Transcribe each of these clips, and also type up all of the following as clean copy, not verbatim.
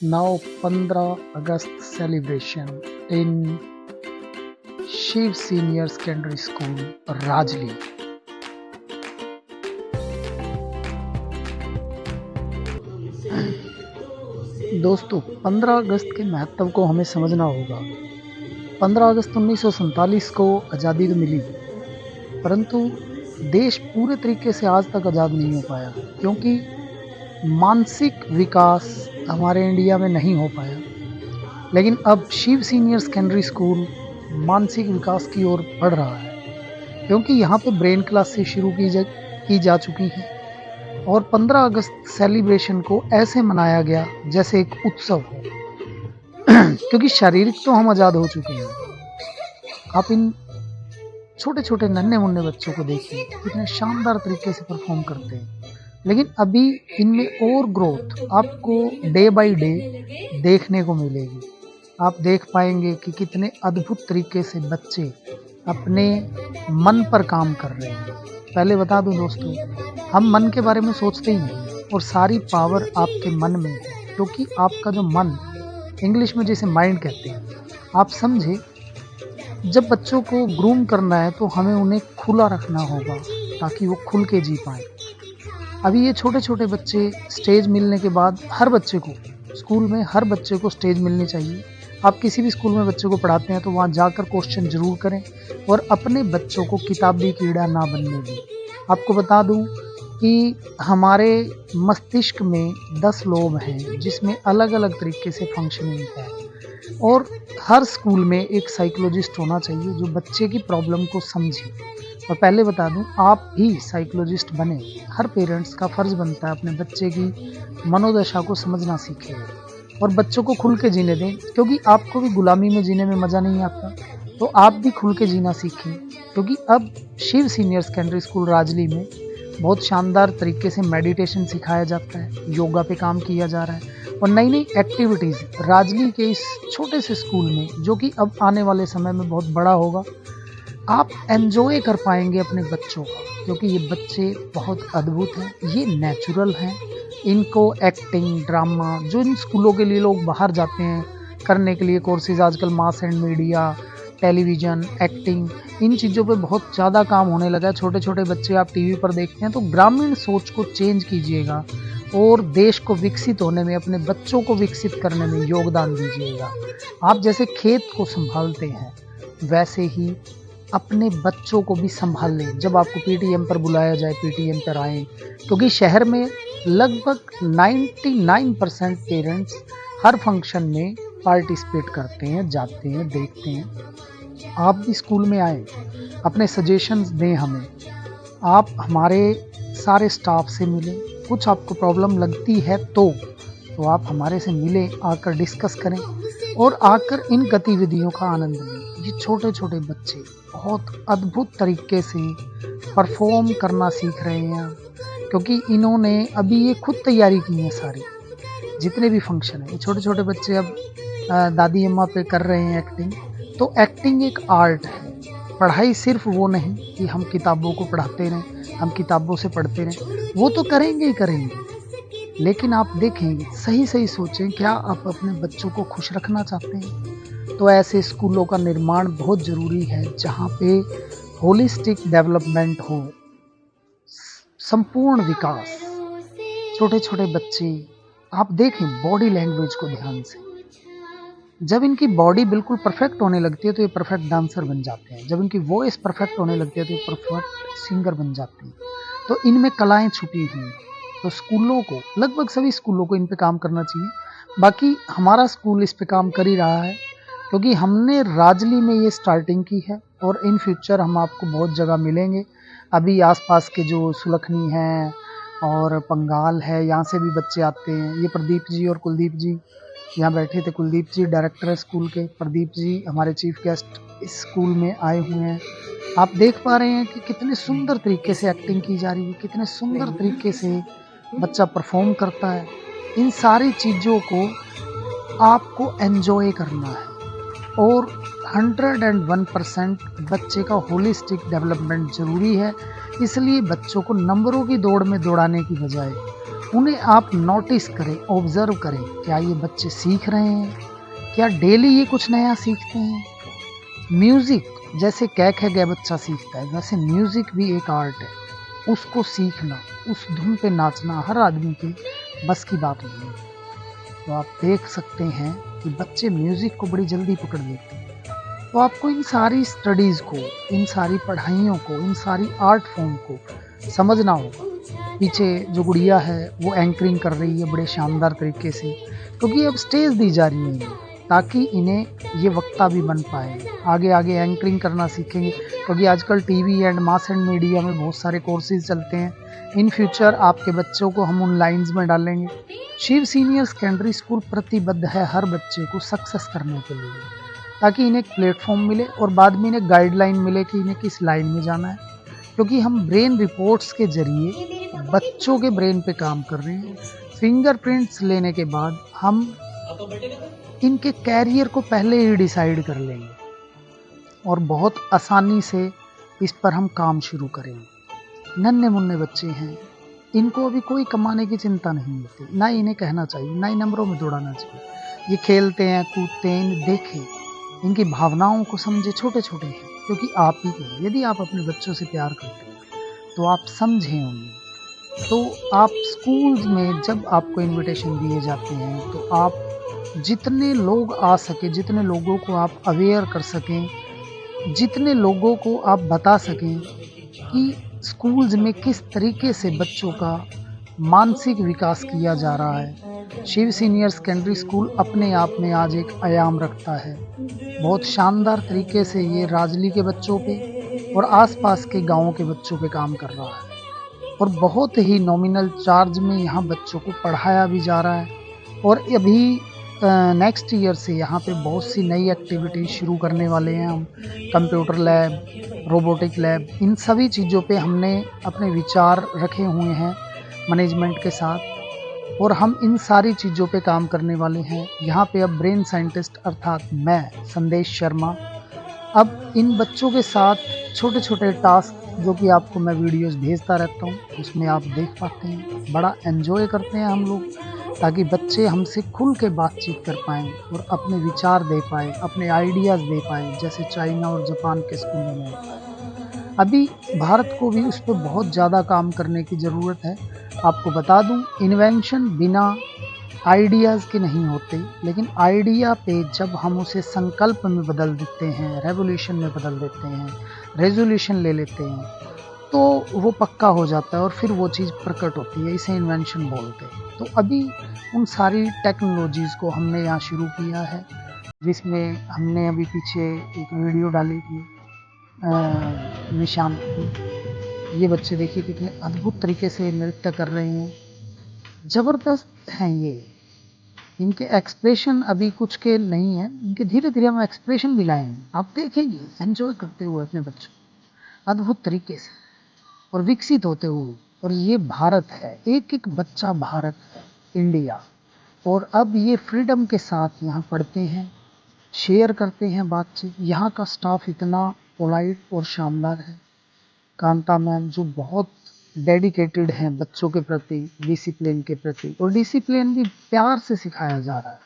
Now 15 August celebration in Shiv Senior Secondary School, Rajli. दोस्तों, 15 अगस्त के महत्व को हमें समझना होगा। 15 अगस्त 1947 को आज़ादी तो मिली, परंतु देश पूरे तरीके से आज तक आज़ाद नहीं हो पाया, क्योंकि मानसिक विकास हमारे इंडिया में नहीं हो पाया। लेकिन अब शिव सीनियर सेकेंडरी स्कूल मानसिक विकास की ओर बढ़ रहा है, क्योंकि यहाँ पे ब्रेन क्लासेस शुरू की जा चुकी हैं और 15 अगस्त सेलिब्रेशन को ऐसे मनाया गया जैसे एक उत्सव हो। क्योंकि शारीरिक तो हम आज़ाद हो चुके हैं। आप इन छोटे छोटे नन्हे मुन्ने बच्चों को देखिए, कितने शानदार तरीके से परफॉर्म करते हैं, लेकिन अभी इनमें और ग्रोथ आपको डे बाय डे देखने को मिलेगी। आप देख पाएंगे कि कितने अद्भुत तरीके से बच्चे अपने मन पर काम कर रहे हैं। पहले बता दूं दोस्तों, हम मन के बारे में सोचते ही नहीं और सारी पावर आपके मन में है, क्योंकि आपका जो मन, इंग्लिश में जिसे माइंड कहते हैं, आप समझे, जब बच्चों को ग्रूम करना है तो हमें उन्हें खुला रखना होगा ताकि वो खुल के जी पाएँ। अभी ये छोटे छोटे बच्चे, स्टेज मिलने के बाद हर बच्चे को, स्कूल में हर बच्चे को स्टेज मिलनी चाहिए। आप किसी भी स्कूल में बच्चे को पढ़ाते हैं तो वहाँ जाकर क्वेश्चन ज़रूर करें और अपने बच्चों को किताबी कीड़ा ना बनने दें। आपको बता दूं कि हमारे मस्तिष्क में 10 लोब हैं, जिसमें अलग अलग तरीके से फंक्शनिंग है, और हर स्कूल में एक साइकोलॉजिस्ट होना चाहिए जो बच्चे की प्रॉब्लम को समझे। और पहले बता दूं, आप भी साइकोलॉजिस्ट बने। हर पेरेंट्स का फ़र्ज़ बनता है अपने बच्चे की मनोदशा को समझना सीखे और बच्चों को खुल के जीने दें, क्योंकि आपको भी गुलामी में जीने में मज़ा नहीं आता, तो आप भी खुल के जीना सीखें। क्योंकि अब Shiv senior secondary school Rajli में बहुत शानदार तरीके से मेडिटेशन सिखाया जाता है, योगा पे काम किया जा रहा है और नई नई एक्टिविटीज़ राजली के इस छोटे से स्कूल में, जो कि अब आने वाले समय में बहुत बड़ा होगा, आप एंजॉय कर पाएंगे अपने बच्चों का, क्योंकि ये बच्चे बहुत अद्भुत हैं, ये नेचुरल हैं। इनको एक्टिंग, ड्रामा, जो इन स्कूलों के लिए लोग बाहर जाते हैं करने के लिए कोर्सेज, आजकल mass and media, television, acting, इन चीज़ों पे बहुत ज़्यादा काम होने लगा है। छोटे छोटे बच्चे आप टीवी पर देखते हैं, तो ग्रामीण सोच को चेंज कीजिएगा और देश को विकसित होने में, अपने बच्चों को विकसित करने में योगदान दीजिएगा। आप जैसे खेत को संभालते हैं, वैसे ही अपने बच्चों को भी संभाल लें। जब आपको पीटीएम पर बुलाया जाए, पीटीएम पर आएँ, क्योंकि शहर में लगभग 99% पेरेंट्स हर फंक्शन में पार्टिसिपेट करते हैं, जाते हैं, देखते हैं। आप भी स्कूल में आएँ, अपने सजेशंस दें हमें। आप हमारे सारे स्टाफ से मिलें, कुछ आपको प्रॉब्लम लगती है तो आप हमारे से मिलें, आकर डिस्कस करें और आकर इन गतिविधियों का आनंद लें। ये छोटे छोटे बच्चे बहुत अद्भुत तरीके से परफॉर्म करना सीख रहे हैं, क्योंकि इन्होंने अभी ये खुद तैयारी की है। सारी जितने भी फंक्शन हैं, ये छोटे छोटे बच्चे अब दादी अम्मा पे कर रहे हैं एक्टिंग। तो एक्टिंग एक आर्ट है। पढ़ाई सिर्फ वो नहीं कि हम किताबों को पढ़ाते रहें, हम किताबों से पढ़ते रहें, वो तो करेंगे ही करेंगे, लेकिन आप देखेंगे, सही सही सोचें, क्या आप अपने बच्चों को खुश रखना चाहते हैं? तो ऐसे स्कूलों का निर्माण बहुत ज़रूरी है, जहाँ पे होलिस्टिक डेवलपमेंट हो, संपूर्ण विकास। छोटे छोटे बच्चे, आप देखें बॉडी लैंग्वेज को ध्यान से, जब इनकी बॉडी बिल्कुल परफेक्ट होने लगती है तो ये परफेक्ट डांसर बन जाते हैं। जब इनकी वॉइस परफेक्ट होने लगती है तो ये परफेक्ट सिंगर बन जाते हैं। तो इनमें कलाएं छुपी हुई हैं। तो स्कूलों को, लगभग सभी स्कूलों को इन पे काम करना चाहिए। बाकी हमारा स्कूल इस पे काम कर ही रहा है, क्योंकि हमने राजली में ये स्टार्टिंग की है और इन फ्यूचर हम आपको बहुत जगह मिलेंगे। अभी आसपास के जो सुलखनी हैं और पंगाल है, यहाँ से भी बच्चे आते हैं। ये प्रदीप जी और कुलदीप जी यहाँ बैठे थे। कुलदीप जी डायरेक्टर है स्कूल के, प्रदीप जी हमारे चीफ गेस्ट इस स्कूल में आए हुए हैं। आप देख पा रहे हैं कि कितने सुंदर तरीके से एक्टिंग की जा रही है, कितने सुंदर तरीके से बच्चा परफॉर्म करता है। इन सारी चीज़ों को आपको एंजॉय करना है और 101% बच्चे का होलिस्टिक डेवलपमेंट ज़रूरी है। इसलिए बच्चों को नंबरों की दौड़ में दौड़ाने की बजाय उन्हें आप नोटिस करें, ऑब्ज़र्व करें, क्या ये बच्चे सीख रहे हैं? क्या डेली ये कुछ नया सीखते हैं? म्यूज़िक जैसे कै ख ग बच्चा सीखता है, वैसे म्यूज़िक भी एक आर्ट है। उसको सीखना, उस धुन पे नाचना हर आदमी के बस की बात नहीं है। तो आप देख सकते हैं कि बच्चे म्यूज़िक को बड़ी जल्दी पकड़ लेते हैं। तो आपको इन सारी स्टडीज़ को, इन सारी पढ़ाइयों को, इन सारी आर्ट फॉर्म को समझना होगा। पीछे जो गुड़िया है वो एंकरिंग कर रही है बड़े शानदार तरीके से, क्योंकि अब स्टेज दी जा रही है इन्हें, ताकि इन्हें ये वक्ता भी बन पाए, आगे आगे एंकरिंग करना सीखेंगे, क्योंकि आजकल TV and mass and media में बहुत सारे कोर्सेज चलते हैं। इन फ्यूचर आपके बच्चों को हम उन लाइंस में डालेंगे। शिव सीनियर सेकेंडरी स्कूल प्रतिबद्ध है हर बच्चे को सक्सेस करने के लिए, ताकि इन्हें एक प्लेटफॉर्म मिले और बाद में इन्हें गाइडलाइन मिले कि इन्हें किस लाइन में जाना है। क्योंकि हम ब्रेन रिपोर्ट्स के ज़रिए बच्चों के ब्रेन पे काम कर रहे हैं। फिंगरप्रिंट्स लेने के बाद हम इनके कैरियर को पहले ही डिसाइड कर लेंगे और बहुत आसानी से इस पर हम काम शुरू करेंगे। नन्हे-मुन्ने बच्चे हैं, इनको अभी कोई कमाने की चिंता नहीं होती, ना इन्हें कहना चाहिए, ना ही नंबरों में दौड़ाना चाहिए। ये खेलते हैं, कूदते हैं, इन्हें देखें, इनकी भावनाओं को समझे, छोटे-छोटे हैं, क्योंकि आप ही के हैं। यदि आप अपने बच्चों से प्यार करते हैं, तो आप समझें उन्हें। तो आप स्कूल्स में जब आपको इनविटेशन दिए जाते हैं, तो आप जितने लोग आ सकें, जितने लोगों को आप अवेयर कर सकें, जितने लोगों को आप बता सकें कि स्कूल्स में किस तरीके से बच्चों का मानसिक विकास किया जा रहा है। शिव सीनियर सेकेंडरी स्कूल अपने आप में आज एक आयाम रखता है। बहुत शानदार तरीके से ये राजली के बच्चों पे और आसपास के गाँवों के बच्चों पे काम कर रहा है और बहुत ही नॉमिनल चार्ज में यहाँ बच्चों को पढ़ाया भी जा रहा है। और अभी नेक्स्ट ईयर से यहाँ पे बहुत सी नई एक्टिविटीज़ शुरू करने वाले हैं हम। कंप्यूटर लैब, रोबोटिक लैब, इन सभी चीज़ों पे हमने अपने विचार रखे हुए हैं मैनेजमेंट के साथ और हम इन सारी चीज़ों पे काम करने वाले हैं। यहाँ पे अब ब्रेन साइंटिस्ट अर्थात मैं संदेश शर्मा अब इन बच्चों के साथ छोटे-छोटे टास्क जो कि आपको मैं वीडियोस भेजता रहता हूँ, उसमें आप देख पाते हैं। बड़ा एन्जॉय करते हैं हम लोग, ताकि बच्चे हमसे खुल के बातचीत कर पाएँ और अपने विचार दे पाएँ, अपने आइडियाज़ दे पाएँ, जैसे चाइना और जापान के स्कूलों में होता है। अभी भारत को भी उस पे बहुत ज़्यादा काम करने की ज़रूरत है। आपको बता दूँ, इन्वेंशन बिना आइडियाज़ के नहीं होते, लेकिन आइडिया पे जब हम उसे संकल्प में बदल देते हैं, रेवोल्यूशन में बदल देते हैं, रेज़ोल्यूशन ले लेते हैं, तो वो पक्का हो जाता है और फिर वो चीज़ प्रकट होती है। इसे इन्वेंशन बोलते हैं। तो अभी उन सारी टेक्नोलॉजीज़ को हमने यहाँ शुरू किया है, जिसमें हमने अभी पीछे एक वीडियो डाली थी निशांत की। ये बच्चे देखिए कितने अद्भुत तरीके से नृत्य कर रहे हैं। ज़बरदस्त हैं ये। इनके एक्सप्रेशन अभी कुछ के नहीं हैं, इनके धीरे-धीरे हम एक्सप्रेशन भी लाएँगे। आप देखेंगे एन्जॉय करते हुए अपने बच्चों, अद्भुत तरीके से और विकसित होते हुए। और ये भारत है, एक-एक बच्चा भारत है, इंडिया। और अब ये फ्रीडम के साथ यहाँ पढ़ते हैं, शेयर करते हैं बातचीत। यहाँ का स्टाफ इतना पोलाइट और शानदार है। कांता मैम जो बहुत डेडिकेटेड हैं बच्चों के प्रति, डिसिप्लिन के प्रति, और डिसिप्लिन भी प्यार से सिखाया जा रहा है।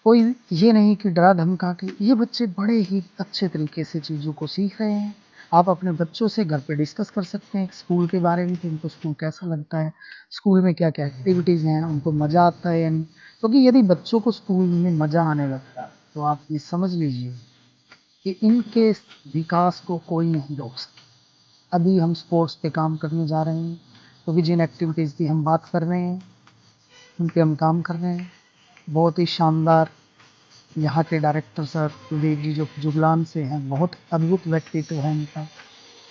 कोई ये नहीं कि डरा धमका के, ये बच्चे बड़े ही अच्छे तरीके से चीज़ों को सीख रहे हैं। आप अपने बच्चों से घर पे डिस्कस कर सकते हैं स्कूल के बारे में कि उनको स्कूल कैसा लगता है, स्कूल में क्या-क्या एक्टिविटीज़ हैं, उनको मज़ा आता है या नहीं। क्योंकि यदि बच्चों को स्कूल में मज़ा आने लगता है, तो आप ये समझ लीजिए कि इनके विकास को कोई नहीं रोक सकता। अभी हम स्पोर्ट्स पे काम करने जा रहे हैं, क्योंकि जिन एक्टिविटीज़ की हम बात कर रहे हैं, उन पे हम काम कर रहे हैं। बहुत ही शानदार यहाँ के डायरेक्टर सर विवेक जी जो जुगलान से हैं, बहुत अद्भुत व्यक्तित्व है इनका।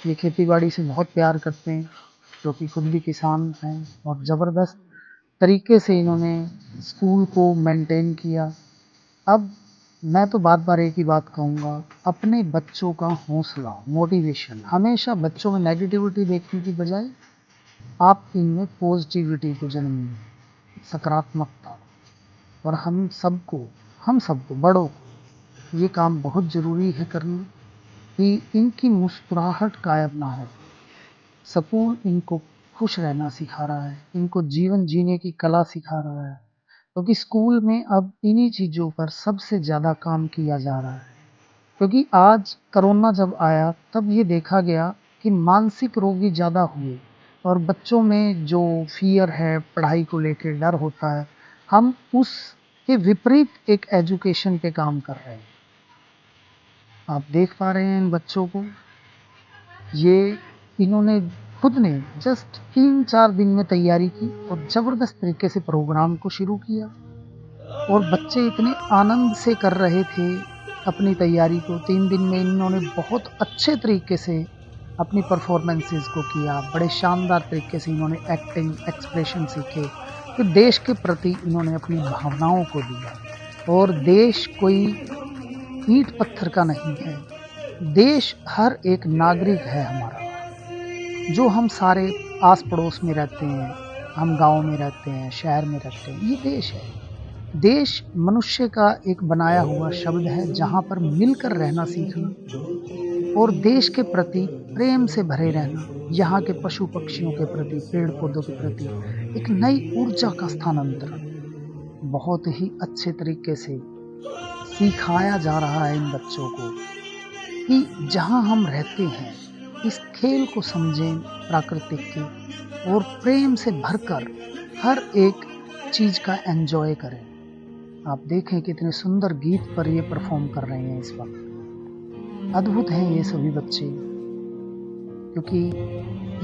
ये खेती-बाड़ी से बहुत प्यार करते हैं, जो कि खुद भी किसान हैं और ज़बरदस्त तरीके से इन्होंने स्कूल को मेंटेन किया। अब मैं तो बार-बार एक ही बात कहूँगा, अपने बच्चों का हौसला, मोटिवेशन, हमेशा बच्चों में नेगेटिविटी देखने की बजाय आप इनमें पॉजिटिविटी को जन्म दें, सकारात्मकता। और हम सबको बड़ों को ये काम बहुत ज़रूरी है करना कि इनकी मुस्कुराहट गायब ना हो, सकून इनको खुश रहना सिखा रहा है, इनको जीवन जीने की कला सिखा रहा है, क्योंकि स्कूल में अब इन्हीं चीज़ों पर सबसे ज़्यादा काम किया जा रहा है। क्योंकि आज कोरोना जब आया तब ये देखा गया कि मानसिक रोगी ज़्यादा हुए और बच्चों में जो फ़ियर है, पढ़ाई को लेके डर होता है, हम उसके विपरीत एक एजुकेशन पे काम कर रहे हैं। आप देख पा रहे हैं इन बच्चों को, ये इन्होंने खुद ने जस्ट 3-4 दिन में तैयारी की और ज़बरदस्त तरीके से प्रोग्राम को शुरू किया और बच्चे इतने आनंद से कर रहे थे अपनी तैयारी को। 3 दिन में इन्होंने बहुत अच्छे तरीके से अपनी परफॉर्मेंसेस को किया, बड़े शानदार तरीके से इन्होंने एक्टिंग, एक्सप्रेशन सीखे, फिर देश के प्रति इन्होंने अपनी भावनाओं को दिया। और देश कोई ईंट पत्थर का नहीं है, देश हर एक नागरिक है हमारा, जो हम सारे आस पड़ोस में रहते हैं, हम गांव में रहते हैं, शहर में रहते हैं, ये देश है। देश मनुष्य का एक बनाया हुआ शब्द है, जहाँ पर मिलकर रहना सीखना और देश के प्रति प्रेम से भरे रहना, यहाँ के पशु पक्षियों के प्रति, पेड़ पौधों के प्रति एक नई ऊर्जा का स्थानांतरण बहुत ही अच्छे तरीके से सिखाया जा रहा है इन बच्चों को कि जहाँ हम रहते हैं इस खेल को समझें प्राकृतिक के और प्रेम से भरकर हर एक चीज़ का एंजॉय करें। आप देखें कितने सुंदर गीत पर ये परफॉर्म कर रहे हैं इस वक्त। अद्भुत हैं ये सभी बच्चे, क्योंकि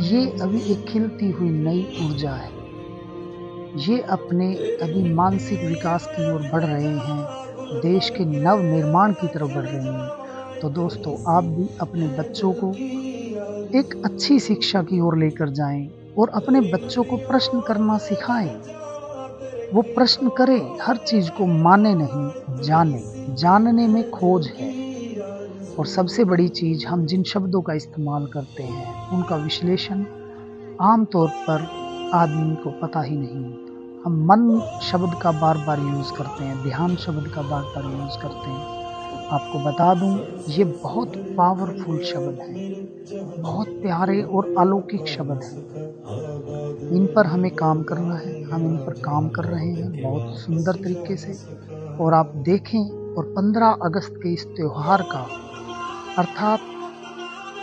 ये अभी एक खिलती हुई नई ऊर्जा है। ये अपने अभी मानसिक विकास की ओर बढ़ रहे हैं, देश के नव निर्माण की तरफ बढ़ रहे हैं। तो दोस्तों, आप भी अपने बच्चों को एक अच्छी शिक्षा की ओर लेकर जाएं और अपने बच्चों को प्रश्न करना सिखाएं। वो प्रश्न करे, हर चीज़ को माने नहीं, जाने। जानने में खोज है। और सबसे बड़ी चीज़, हम जिन शब्दों का इस्तेमाल करते हैं उनका विश्लेषण आमतौर पर आदमी को पता ही नहीं होता। हम मन शब्द का बार बार यूज़ करते हैं, ध्यान शब्द का बार बार यूज़ करते हैं। आपको बता दूं, ये बहुत पावरफुल शब्द हैं, बहुत प्यारे और अलौकिक शब्द हैं। इन पर हमें काम करना है, हम इन पर काम कर रहे हैं बहुत सुंदर तरीके से। और आप देखें, और 15 अगस्त के इस त्यौहार का अर्थात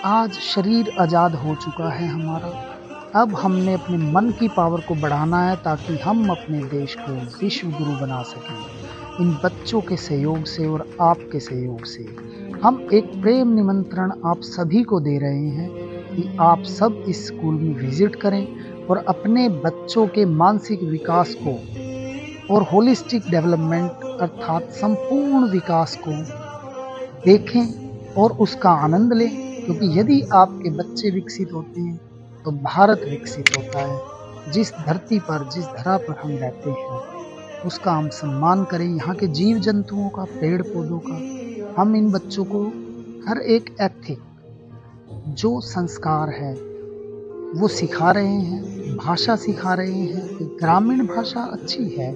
आज शरीर आज़ाद हो चुका है हमारा। अब हमने अपने मन की पावर को बढ़ाना है ताकि हम अपने देश को विश्व गुरु बना सकें। इन बच्चों के सहयोग से और आपके सहयोग से हम एक प्रेम निमंत्रण आप सभी को दे रहे हैं कि आप सब इस स्कूल में विजिट करें और अपने बच्चों के मानसिक विकास को और होलिस्टिक डेवलपमेंट अर्थात संपूर्ण विकास को देखें और उसका आनंद लें। क्योंकि यदि आपके बच्चे विकसित होते हैं तो भारत विकसित होता है। जिस धरती पर, जिस धरा पर हम रहते हैं उसका हम सम्मान करें, यहाँ के जीव जंतुओं का, पेड़ पौधों का। हम इन बच्चों को हर एक एथिक, जो संस्कार है वो सिखा रहे हैं, भाषा सिखा रहे हैं कि ग्रामीण भाषा अच्छी है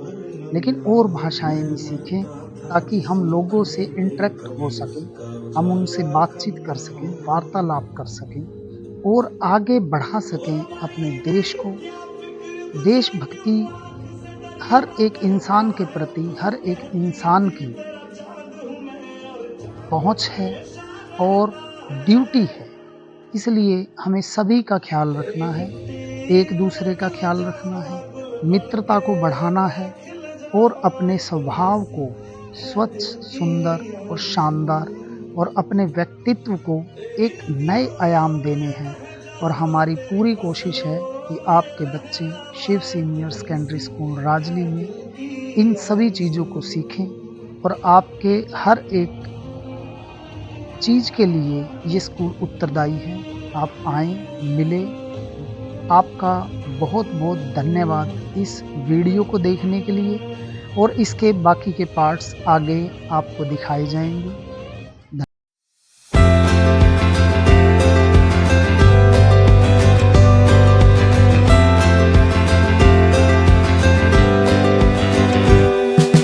लेकिन और भाषाएं भी सीखें ताकि हम लोगों से इंटरेक्ट हो सकें, हम उनसे बातचीत कर सकें, वार्तालाप कर सकें और आगे बढ़ा सकें अपने देश को। देशभक्ति हर एक इंसान के प्रति, हर एक इंसान की पहुंच है और ड्यूटी है। इसलिए हमें सभी का ख्याल रखना है, एक दूसरे का ख्याल रखना है, मित्रता को बढ़ाना है और अपने स्वभाव को स्वच्छ, सुंदर और शानदार और अपने व्यक्तित्व को एक नए आयाम देने हैं। और हमारी पूरी कोशिश है कि आपके बच्चे Shiv senior secondary school Rajli में इन सभी चीज़ों को सीखें और आपके हर एक चीज़ के लिए ये स्कूल उत्तरदायी है। आप आएँ, मिलें। आपका बहुत बहुत धन्यवाद इस वीडियो को देखने के लिए और इसके बाकी के पार्ट्स आगे आपको दिखाए जाएंगे।